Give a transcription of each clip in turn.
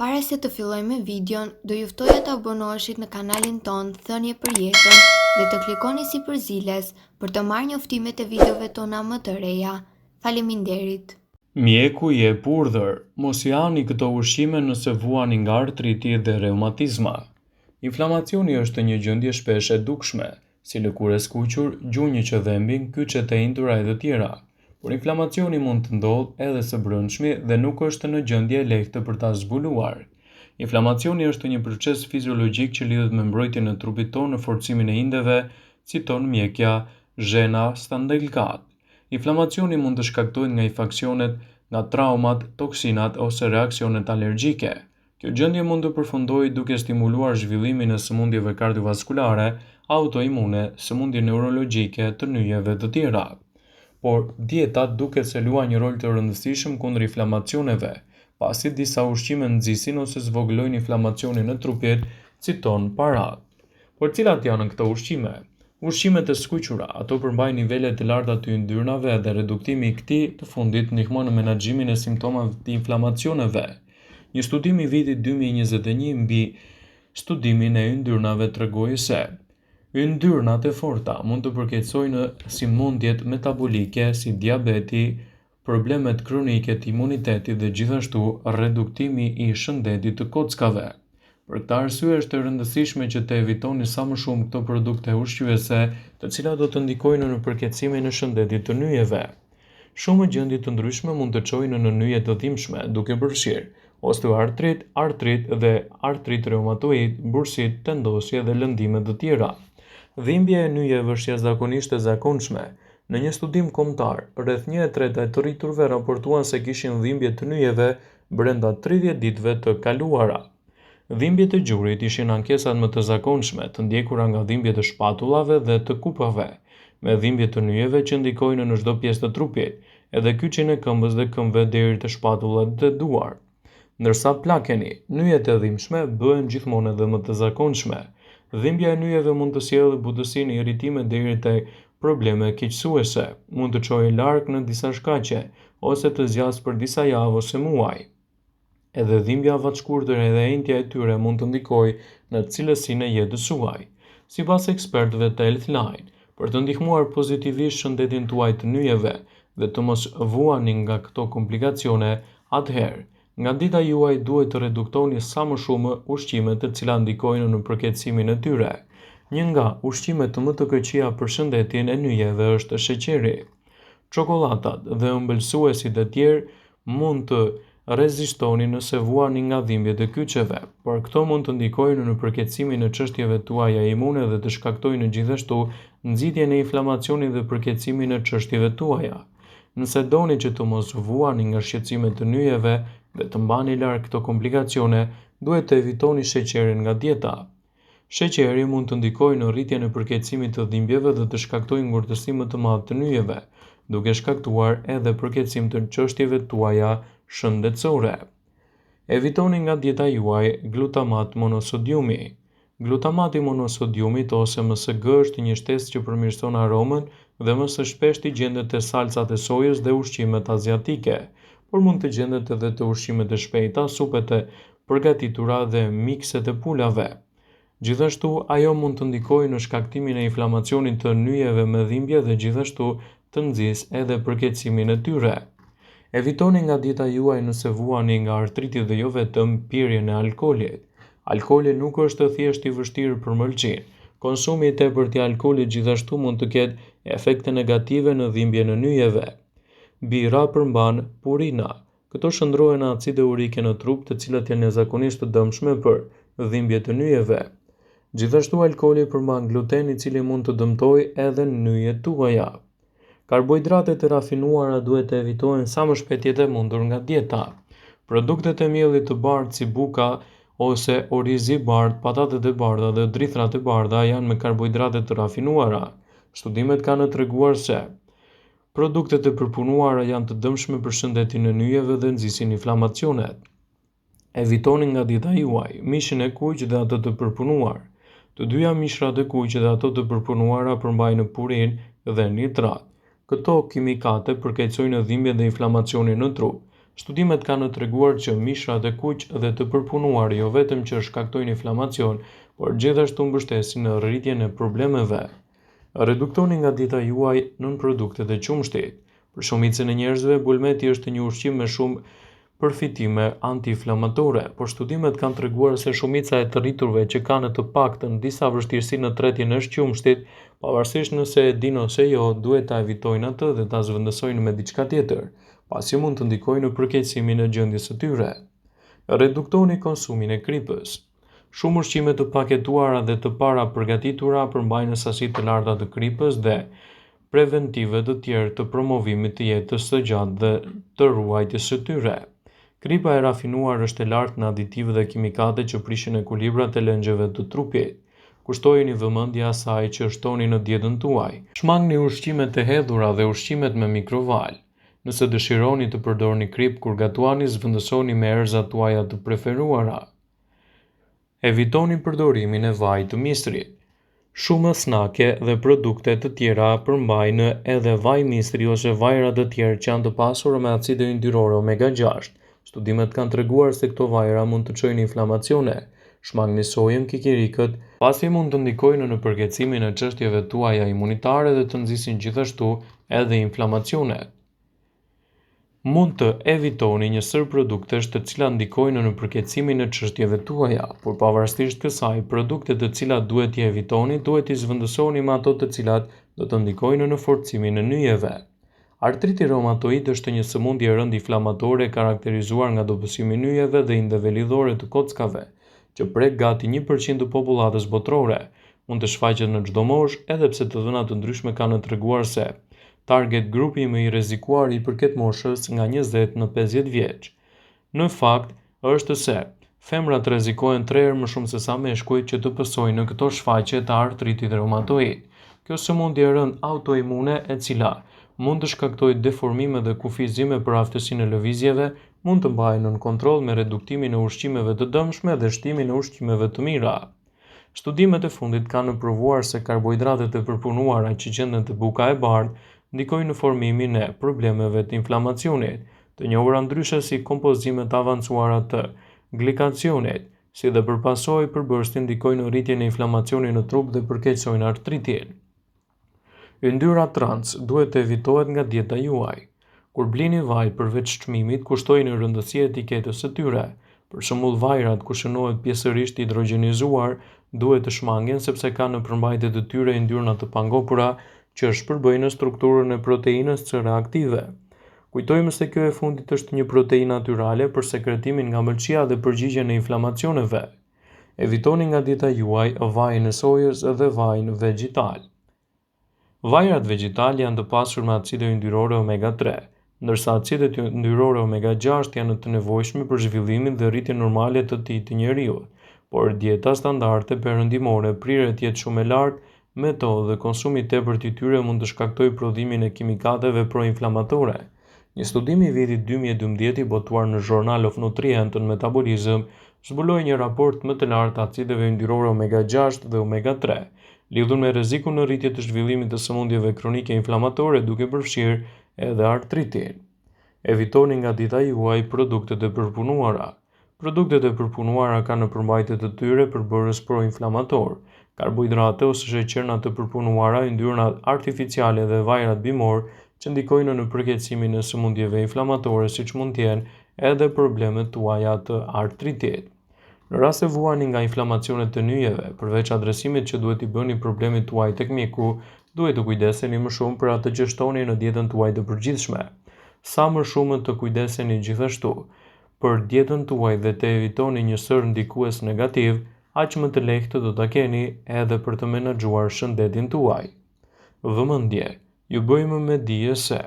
Para se të fillojmë me videon, do ju ftoja të abonoheshit në kanalin ton Thënie për Jetën dhe të klikoni si përziles për të marrë njoftimet e videove tona më të reja. Faleminderit. Mjeku jep urdhër, mos i hani këto ushqime nëse vuani nga artriti dhe reumatizma. Inflamacioni është një gjendje shpesh e dukshme, si lëkurë e skuqur, gjunjë që dhembin, kyçet e intura e të tjera. Por inflamacioni mund të ndodhë edhe së brendshmi dhe nuk është në gjendje e lehtë për ta zbuluar. Inflamacioni është një proces fiziologjik që lidhet me mbrojtjen e trupit tonë në forcimin e indeve, si ton mjekja, zhena, standelkat. Inflamacioni mund të shkaktohet nga infeksionet, nga traumat, toksinat ose reaksionet alergjike. Kjo gjendje mund të përfundojë duke stimuluar zhvillimin e sëmundjeve kardiovaskulare, autoimune, sëmundje neurologjike, të nyjeve të tjera. Por dieta duket se luan një rol të rëndësishëm kundër inflamacioneve, pasi disa ushqime nxisin ose zvogëlojnë inflamacionin në trupjet, si ton parat. Por cilat janë këto ushqime? Ushqimet e skuqura, ato përmbajnë nivele të larta të yndyrnave dhe reduktimi i këtij të fundit ndihmon në menaxhimin e simptomave të inflamacioneve. Një studim i vitit 2021 mbi studimin e yndyrnave tregoi se yndyrnat e forta mund të përkeçojnë sëmundjet metabolike si diabeti, problemet kronike të imunitetit dhe gjithashtu reduktimi i shëndetit të kockave. Për këtë arsye është e rëndësishme që të evitoni sa më shumë këto produkte ushqyese, të cilat do të ndikojnë në përkeçimin e shëndetit të nyjeve. Shumë gjendje të ndryshme mund të çojnë në nyje të dhimbshme, duke përfshirë osteoartrit, artrit dhe artrit reumatoid, bursit, tendosje dhe lëndime të tjera. Dhimbja e nyjeve është jashtëzakonisht e zakonshme. Në një studim kombëtar, rreth 1/3 e të rriturve raportuan se kishin dhimbje të nyjeve brenda 30 ditëve të kaluara. Dhimbjet e gjurit ishin ankesat më të zakonshme, të ndjekura nga dhimbjet e shpatullave dhe të kupave, me dhimbje të nyjeve që ndikojnë në çdo pjesë të trupit, edhe kyçin e këmbës dhe këmbëve deri te shpatullat dhe duar. Ndërsa plakeni, nyjet e dhimbshme bëhen gjithmonë edhe më të zakonshme. Dhimbja e nyjeve mund të sjellë butësinë, irritime deri te probleme keqësuese, mund të çojë larg në disa shkaqe ose të zgjasë për disa javë ose muaj. Edhe dhimbja avaçkurtër edhe enjtja e tyre mund të ndikojë në cilësinë e jetës suaj. Sipas ekspertëve të Healthline, për të ndihmuar pozitivisht shëndetin tuaj të nyjeve dhe të mos vuani nga këto komplikacione, atëherë nga dita juaj duhet të reduktoni sa më shumë ushqimet të cilat ndikojnë në përkeçimin e tyre. Një nga ushqimet më të këqija për shëndetin e nyjeve është sheqeri. Çokollatat dhe ëmbëlsuesit e tjerë mund të rezistoni nëse vuani nga dhimbjet e kyçeve, por këto mund të ndikojnë në përkeçimin e çështjeve tuaja imune dhe të shkaktojnë gjithashtu nxitjen e inflamacionit dhe përkeçimin e çështjeve tuaja. Nëse doni që të mos vuani nga shqetësimet të nyjeve dhe të mbani larg këto komplikacione, duhet të evitoni sheqerin nga dieta. Sheqeri mund të ndikojë në rritjen e përkeçimit të dhimbjeve dhe të shkaktojë ngurtësi më të madh të nyjeve, duke shkaktuar edhe përkeçim të çështjeve tuaja shëndetësore. Evitoni nga dieta juaj glutamat monosodiumi. Glutamati monosodiumit ose MSG është një shtesë që përmirëson aromën dhe më së shpeshti gjendet te salcat e sojës dhe ushqimet aziatike, por mund të gjendet edhe te ushqimet e shpejta, supet e përgatitura dhe mikset e pulave. Gjithashtu, ajo mund të ndikojë në shkaktimin e inflamacionit të nyjeve me dhimbje dhe gjithashtu të nxjisë edhe përkeçimin e tyre. Evitoni nga dieta juaj nëse vuani nga artriti dhe jo vetëm pirjen e alkoolit. Alkooli nuk është thjesht i vështirë për mëlçin. Konsumi i tepërt i alkoolit gjithashtu mund të ketë efekte negative në dhimbjen e nyjeve. Bira përmban purina. Këto shndrohen acide urike në trup, të cilat janë jashtëzakonisht të dëmshme për dhimbjet e nyjeve. Gjithashtu alkooli përmban gluten, i cili mund të dëmtojë edhe nyjet tuaja. Karbohidratet e rafinuara duhet të evitohen sa më shpejt jetë e mundur nga dieta. Produktet e miellit të bardhë si buka ose orizi i bardhë, patatet e bardha dhe drithrat e bardha janë me karbohidrate të rafinuara. Studimet kanë treguar se produktet e përpunuara janë të dëmshme për shëndetin e nyjeve dhe nxisin inflamacionet. Evitoni nga dieta juaj mishin e kuq dhe ato të përpunuar. Të dyja mishrat e kuq dhe ato të përpunuara përmbajnë purinë dhe nitrat. Këto kimikate përkeçojnë dhimbjen dhe inflamacionin në trup. Studimet kanë treguar që mishrat e kuq dhe të përpunuar jo vetëm që shkaktojnë inflamacion, por gjithashtu mbështesin në rritjen e problemeve. Reduktoni nga dieta juaj nën produktet e qumshtit. Për shumicën e njerëzve, bulmeti është një ushqim me shumë përfitime anti-inflamatore, por studimet kanë treguar se shumica e të rriturve që kanë të paktën disa vështirësi në tretjen e qumshtit, pavarësisht nëse e dinë ose jo, duhet ta evitojnë atë dhe ta zëvendësojnë me diçka tjetër, pasi mund të ndikojë në përkeqësimin e gjendjes së tyre. Reduktoni konsumin e kripës. Shumë ushqime të paketuara dhe të para përgatitura përmbajnë sasi të larta të kripës dhe preventive të tjerë të promovimit të jetës së gjatë dhe të ruajtjes së tyre. Kripa e rafinuar është e lartë në aditivet dhe kimikate që prishin ekuilibrat e lëngjeve të trupit. Kushtojeni vëmendje asaj që shtoni në dietën tuaj. Shmangni ushqimet e hedhura dhe ushqimet me mikrovalë. Nëse dëshironi të përdorni krip kur gatuani, zëvendësoni me erëzat tuaja të preferuara. Evitoni përdorimin e vajit të mistrit. Shumë snake dhe produkte të tjera përmbajnë edhe vaj mistri ose vajra të tjerë që janë të pasura me acide yndyrore omega 6. Studimet kanë treguar se këto vajra mund të çojnë inflamacione. Shmangni sojën, kikirikët, pasi mund të ndikojnë në përkeqësimin e çështjeve tuaja imunitare dhe të nxisin gjithashtu edhe inflamacionet. Mund të evitoni një sër produktesh të cilat ndikojnë në përkeqësimin e çështjeve tuaja, por pavarësisht kësaj, produktet të cilat duhet t'i evitoni, duhet t'i zëvendësoni me ato të cilat do të ndikojnë në forcimin e nyjeve. Artriti reumatoid është një sëmundje e rëndë inflamatore karakterizuar nga dobësimi i nyjeve dhe indeve lidhore të kockave, që prek gati 1% të popullatës botërore. Mund të shfaqet në çdo moshë, edhe pse të dhëna të ndryshme kanë treguar se target grupi më i rrezikuar i përket moshës nga 20 në 50 vjeç. Në fakt, është se femrat rrezikohen 3 herë më shumë se sa meshkujt që të pësojnë në këto shfaqje të artritit reumatoid. Kjo sëmundje e rëndë autoimune e cila mund të shkaktojë deformime dhe kufizime për aftësinë e lëvizjeve, mund të mbahej nën kontroll me reduktimin e ushqimeve të dëmshme dhe shtimin e ushqimeve të mira. Studimet e fundit kanë provuar se karbohidratet e përpunuara që gjenden te buka e bardhë ndikojnë në formimin e problemeve të inflamacionit, të njohura ndryshe si kompozimet të avancuara të glikacionit, si dhe përpasoj përbërësi ndikojnë në rritjen e inflamacionit në trup dhe përkeqësojnë artritin. Yndyra trans duhet të evitohet nga dieta juaj. Kur blini vaj përveç çmimit, kushtojini rëndësi etiketës së tyre. Për shembull, vajrat ku shënohet pjesërisht hidrogenizuar duhet të shmangen sepse kanë në përmbajtje të tyre yndyrna të pangopura që shpërbëjnë strukturën e proteinës C reaktive. Kujtojmë se kjo e fundit është një proteinë natyrale për sekretimin nga mëlçia dhe përgjigjen e inflamacioneve. Evitoni nga dieta juaj vajin e sojës dhe vajin vegjetal. Vajrat vegjetal janë të pasur me acide yndyrore omega 3, ndërsa acidet yndyrore omega 6 janë të nevojshme për zhvillimin dhe rritjen normale të ti të njeriut, por dieta standarde perëndimore priret të jetë shumë e lartë, metodë dhe konsumi i tepërt i tyre mund të shkaktojë prodhimin e kimikateve proinflamatore. Një studim i vitit 2012 i botuar në Journal of Nutrient and Metabolism zbuloi një raport më të lartë të acideve yndyrore omega 6 dhe omega 3, lidhur me rrezikun në rritje të zhvillimit të sëmundjeve kronike inflamatore duke përfshirë edhe artritin. Evitoni nga dieta juaj produktet e përpunuara. Produktet e përpunuara kanë në përmbajtje të tyre përbërës proinflamator, karbohidrate ose sheqerna të përpunuara, yndyrna artificiale dhe vajrat bimor që ndikojnë në përkeqësimin e sëmundjeve inflamatore siç mund të jenë edhe problemet tuaja të artritit. Në rast se vuani nga inflamacionet të nyjeve, përveç adresimit që duhet i bëni problemit tuaj tek mjeku, duhet të kujdeseni më shumë për atë që shtoni në dietën tuaj të përgjithshme. Sa më shumë të kujdeseni gjithashtu për dietën tuaj dhe të evitoni një sër ndikues negativ, aq më të lehtë do ta keni edhe për të menaxhuar shëndetin tuaj. Vëmendje, ju bëjmë me dije se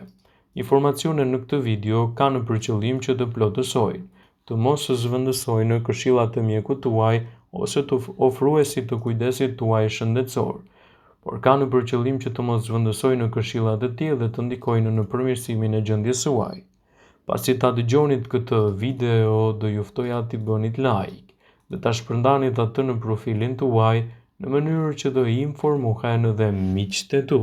informacionet në këtë video kanë për qëllim që të plotësojnë, të mos zëvendësojnë këshillat e mjekut tuaj ose të ofruesit të kujdesit tuaj shëndetësor, por kanë për qëllim që të mos zëvendësojnë këshillat e tij dhe të ndikojnë në përmirësimin e gjendjes suaj. Pasi ta dëgjonit këtë video, do ju ftoja t'i bënit like dhe ta shpërndanit atë në profilin tuaj në mënyrë që do informohen edhe miqtë tu.